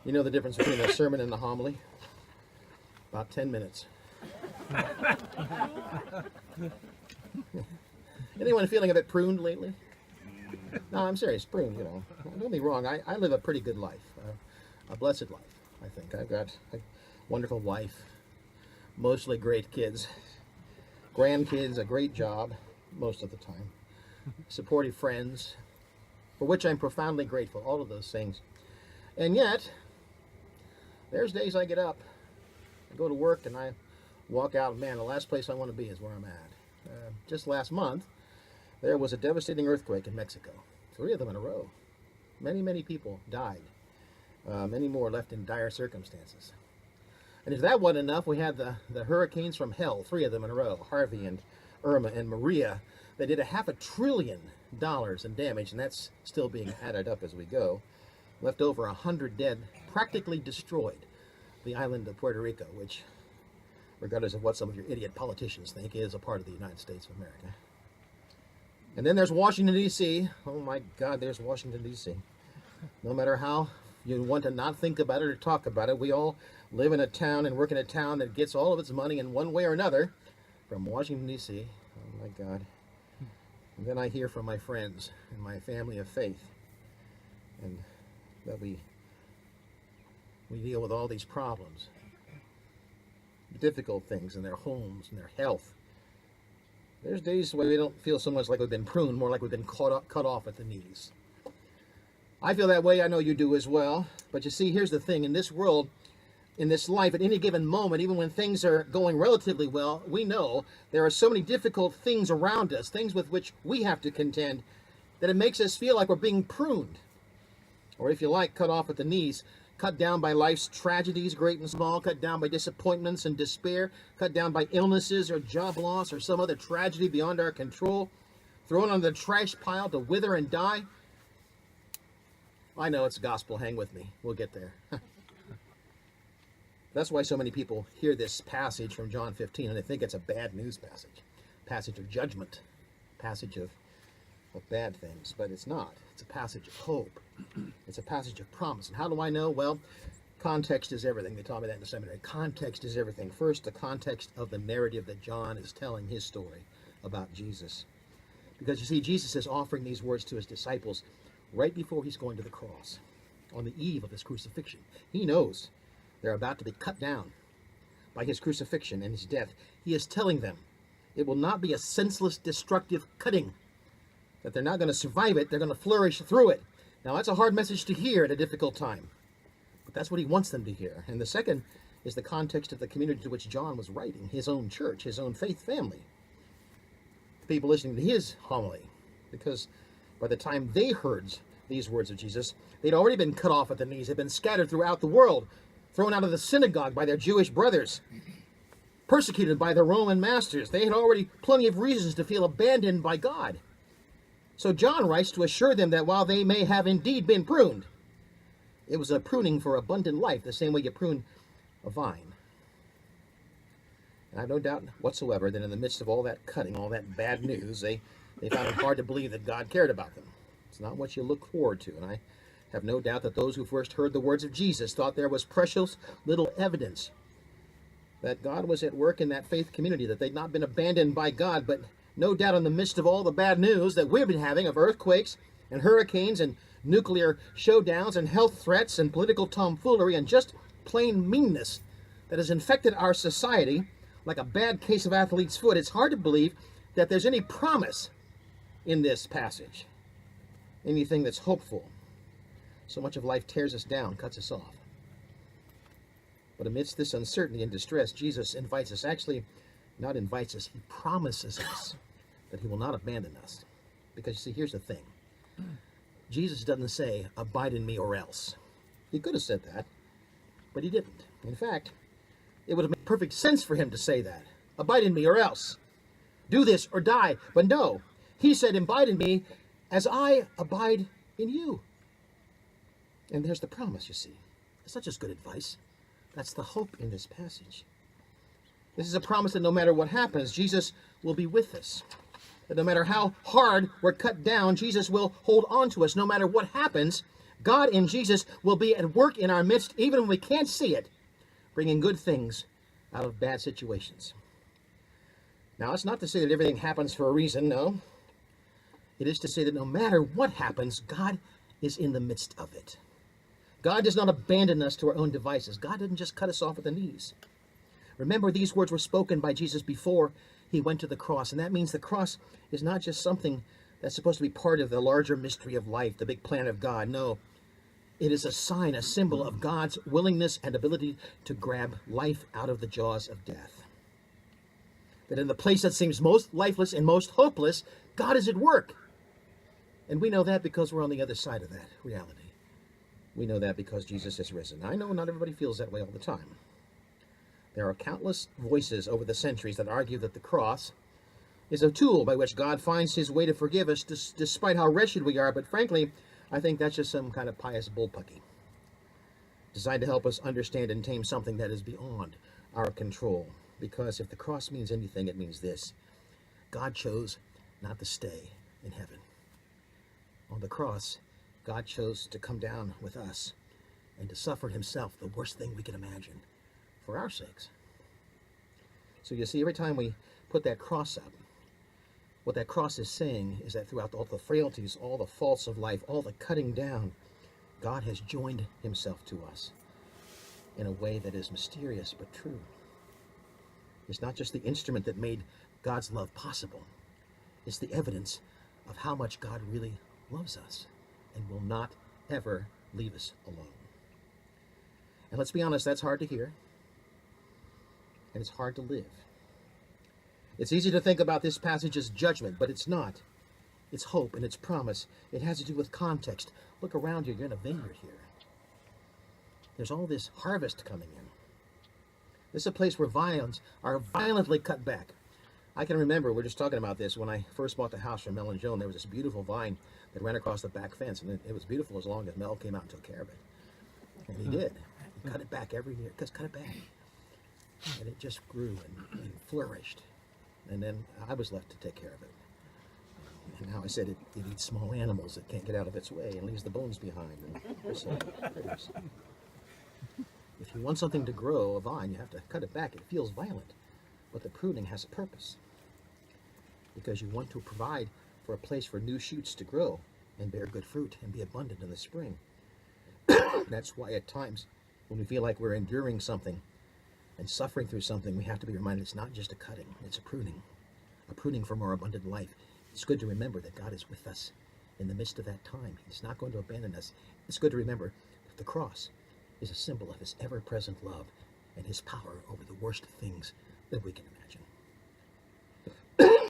You know the difference between a sermon and a homily? About 10 minutes. Anyone feeling a bit pruned lately? No, I'm serious, pruned, you know. Don't get me wrong, I live a pretty good life. A blessed life, I think. I've got a wonderful wife, mostly great kids, grandkids, a great job, most of the time, supportive friends, for which I'm profoundly grateful, all of those things. And yet, there's days I get up, I go to work, and I walk out, man, the last place I want to be is where I'm at. Just last month, there was a devastating earthquake in Mexico, 3 of them in a row. Many, many people died. Many more left in dire circumstances. And if that wasn't enough, we had the hurricanes from hell, 3 of them in a row, Harvey and Irma and Maria. They did $500 billion in damage, and that's still being added up as we go. Left over 100 dead, practically destroyed the island of Puerto Rico, which, regardless of what some of your idiot politicians think, is a part of the United States of America. And then there's Washington, D.C. Oh my God, there's Washington, D.C. No matter how you want to not think about it or talk about it, we all live in a town and work in a town that gets all of its money in one way or another from Washington, D.C. Oh my God. And then I hear from my friends and my family of faith, and that we deal with all these problems, difficult things in their homes and their health. There's days where we don't feel so much like we've been pruned, more like we've been cut off at the knees. I feel that way. I know you do as well. But you see, here's the thing. In this world, in this life, at any given moment, even when things are going relatively well, we know there are so many difficult things around us, things with which we have to contend, that it makes us feel like we're being pruned. Or if you like, cut off at the knees, cut down by life's tragedies, great and small, cut down by disappointments and despair, cut down by illnesses or job loss or some other tragedy beyond our control, thrown on the trash pile to wither and die. I know it's gospel. Hang with me. We'll get there. That's why so many people hear this passage from John 15 and they think it's a bad news passage of judgment, passage of bad things, but it's not. It's a passage of hope. It's a passage of promise. And how do I know? Well, context is everything. They taught me that in the seminary. Context is everything. First, the context of the narrative that John is telling his story about Jesus. Because you see, Jesus is offering these words to his disciples right before he's going to the cross, on the eve of his crucifixion. He knows they're about to be cut down by his crucifixion and his death. He is telling them it will not be a senseless, destructive cutting, that they're not going to survive it, they're going to flourish through it. Now, that's a hard message to hear at a difficult time, but that's what he wants them to hear. And the second is the context of the community to which John was writing, his own church, his own faith family, the people listening to his homily, because by the time they heard these words of Jesus, they'd already been cut off at the knees, had been scattered throughout the world, thrown out of the synagogue by their Jewish brothers, persecuted by their Roman masters. They had already plenty of reasons to feel abandoned by God. So John writes to assure them that while they may have indeed been pruned, it was a pruning for abundant life, the same way you prune a vine. And I have no doubt whatsoever that in the midst of all that cutting, all that bad news, they found it hard to believe that God cared about them. It's not what you look forward to, and I have no doubt that those who first heard the words of Jesus thought there was precious little evidence that God was at work in that faith community, that they'd not been abandoned by God, but no doubt in the midst of all the bad news that we've been having of earthquakes and hurricanes and nuclear showdowns and health threats and political tomfoolery and just plain meanness that has infected our society like a bad case of athlete's foot, it's hard to believe that there's any promise in this passage, anything that's hopeful. So much of life tears us down, cuts us off. But amidst this uncertainty and distress, Jesus invites us, actually not invites us, he promises us that he will not abandon us. Because you see, here's the thing. Jesus doesn't say, abide in me or else. He could have said that, but he didn't. In fact, it would have made perfect sense for him to say that. Abide in me or else. Do this or die. But no, he said, abide in me as I abide in you. And there's the promise, you see. It's not just good advice. That's the hope in this passage. This is a promise that no matter what happens, Jesus will be with us. That no matter how hard we're cut down, Jesus will hold on to us. No matter what happens, God in Jesus will be at work in our midst even when we can't see it, bringing good things out of bad situations. Now, it's not to say that everything happens for a reason, no. It is to say that no matter what happens, God is in the midst of it. God does not abandon us to our own devices. God didn't just cut us off at the knees. Remember, these words were spoken by Jesus before he went to the cross, and that means the cross is not just something that's supposed to be part of the larger mystery of life, the big plan of God. No, it is a sign, a symbol of God's willingness and ability to grab life out of the jaws of death. That in the place that seems most lifeless and most hopeless, God is at work. And we know that because we're on the other side of that reality. We know that because Jesus has risen. I know not everybody feels that way all the time. There are countless voices over the centuries that argue that the cross is a tool by which God finds his way to forgive us despite how wretched we are. But frankly, I think that's just some kind of pious bullpucky designed to help us understand and tame something that is beyond our control. Because if the cross means anything, it means this: God chose not to stay in heaven. On the cross, God chose to come down with us and to suffer himself, the worst thing we can imagine, for our sakes. So you see, every time we put that cross up, what that cross is saying is that throughout all the frailties, all the faults of life, all the cutting down, God has joined himself to us in a way that is mysterious but true. It's not just the instrument that made God's love possible. It's the evidence of how much God really loves us and will not ever leave us alone. And let's be honest, that's hard to hear. And it's hard to live. It's easy to think about this passage as judgment, but it's not. It's hope and it's promise. It has to do with context. Look around you. You're in a vineyard here. There's all this harvest coming in. This is a place where vines are violently cut back. I can remember, we're just talking about this, when I first bought the house from Mel and Joan, there was this beautiful vine that ran across the back fence, and it was beautiful as long as Mel came out and took care of it. And he did. He cut it back every year. Just cut it back. And it just grew and flourished. And then I was left to take care of it. And now I said it eats small animals that can't get out of its way and leaves the bones behind. And critters. If you want something to grow, a vine, you have to cut it back. It feels violent. But the pruning has a purpose. Because you want to provide for a place for new shoots to grow and bear good fruit and be abundant in the spring. That's why at times when we feel like we're enduring something and suffering through something, we have to be reminded it's not just a cutting, it's a pruning for more abundant life. It's good to remember that God is with us in the midst of that time. He's not going to abandon us. It's good to remember that the cross is a symbol of his ever-present love and his power over the worst things that we can imagine.